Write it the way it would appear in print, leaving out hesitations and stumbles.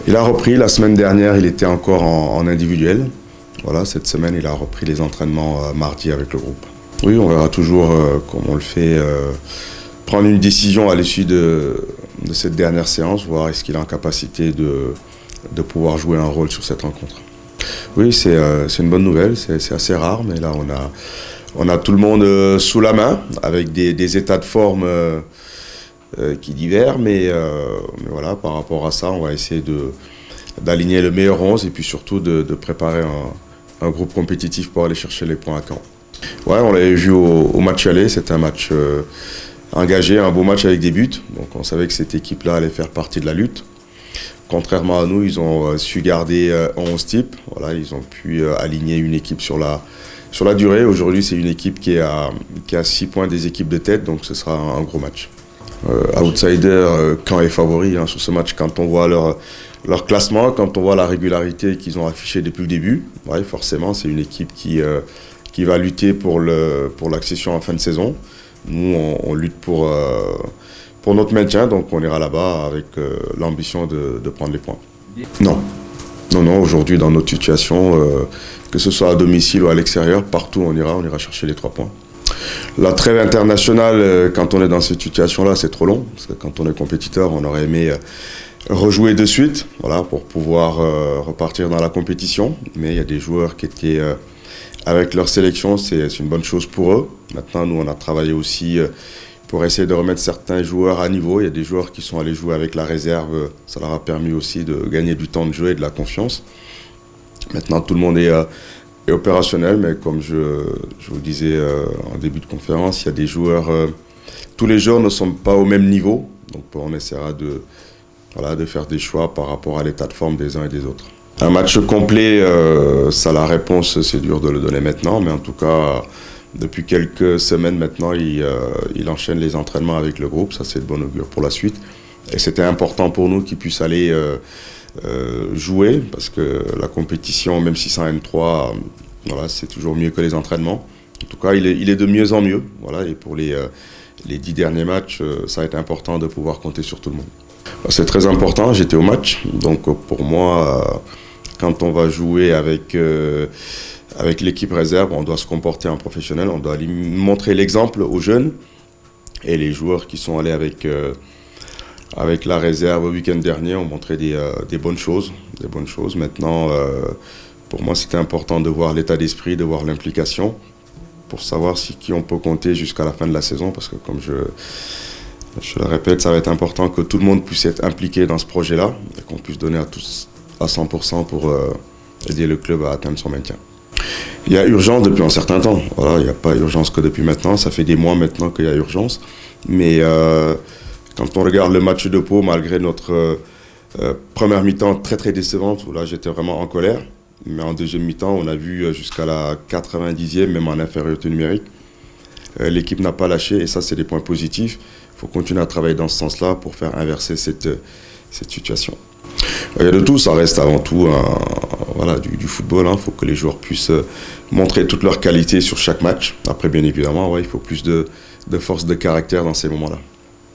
Il a repris la semaine dernière, il était encore en individuel. Voilà, cette semaine, il a repris les entraînements mardi avec le groupe. Oui, on verra toujours, comme on le fait, prendre une décision à l'issue de cette dernière séance, voir est-ce qu'il est en capacité de pouvoir jouer un rôle sur cette rencontre. Oui, c'est une bonne nouvelle, c'est assez rare, mais là on a tout le monde sous la main, avec des états de forme qui diffèrent, mais voilà, par rapport à ça, on va essayer d'aligner le meilleur 11 et puis surtout de préparer un groupe compétitif pour aller chercher les points à Caen. Ouais, on l'avait vu au match aller, c'était un match engagé, un beau match avec des buts, donc on savait que cette équipe-là allait faire partie de la lutte. Contrairement à nous, ils ont su garder 11 types. Voilà, ils ont pu aligner une équipe sur la durée. Aujourd'hui, c'est une équipe qui est à 6 points des équipes de tête, donc ce sera un gros match. Outsider, Caen est favori sur ce match. Quand on voit leur classement, quand on voit la régularité qu'ils ont affichée depuis le début, ouais, forcément, c'est une équipe qui va lutter pour l'accession en fin de saison. Nous, on lutte pour notre maintien, donc on ira là-bas avec l'ambition de prendre les points. Non, aujourd'hui dans notre situation, que ce soit à domicile ou à l'extérieur, partout on ira chercher les 3 points. La trêve internationale, quand on est dans cette situation-là, c'est trop long, parce que quand on est compétiteur, on aurait aimé rejouer de suite, voilà, pour pouvoir repartir dans la compétition, mais il y a des joueurs qui étaient avec leur sélection, c'est une bonne chose pour eux. Maintenant, nous on a travaillé aussi pour essayer de remettre certains joueurs à niveau. Il y a des joueurs qui sont allés jouer avec la réserve. Ça leur a permis aussi de gagner du temps de jeu et de la confiance. Maintenant, tout le monde est opérationnel, mais comme je vous disais en début de conférence, il y a des joueurs... tous les joueurs ne sont pas au même niveau. Donc, on essaiera de faire des choix par rapport à l'état de forme des uns et des autres. Un match complet, ça, la réponse, c'est dur de le donner maintenant, mais en tout cas... Depuis quelques semaines maintenant, il enchaîne les entraînements avec le groupe. Ça, c'est de bon augure pour la suite. Et c'était important pour nous qu'il puisse aller jouer, parce que la compétition, même si c'est en N3, voilà, c'est toujours mieux que les entraînements. En tout cas, il est de mieux en mieux. Voilà, et pour les 10 derniers matchs, ça a été important de pouvoir compter sur tout le monde. C'est très important, j'étais au match. Donc pour moi, quand on va jouer avec l'équipe réserve, on doit se comporter en professionnel, on doit montrer l'exemple aux jeunes et les joueurs qui sont allés avec la réserve le week-end dernier ont montré des bonnes choses. Maintenant, pour moi, c'était important de voir l'état d'esprit, de voir l'implication pour savoir sur qui on peut compter jusqu'à la fin de la saison, parce que comme je le répète, ça va être important que tout le monde puisse être impliqué dans ce projet-là et qu'on puisse donner à 100% pour aider le club à atteindre son maintien. Il y a urgence depuis un certain temps. Voilà, il n'y a pas urgence que depuis maintenant. Ça fait des mois maintenant qu'il y a urgence. Mais quand on regarde le match de Pau, malgré notre première mi-temps très très décevante, où là j'étais vraiment en colère. Mais en deuxième mi-temps, on a vu jusqu'à la 90e, même en infériorité numérique. L'équipe n'a pas lâché et ça, c'est des points positifs. Il faut continuer à travailler dans ce sens-là pour faire inverser cette situation. Il y a de tout, ça reste avant tout du football. Il faut que les joueurs puissent montrer toutes leurs qualités sur chaque match. Après, bien évidemment, il faut plus de force de caractère dans ces moments-là.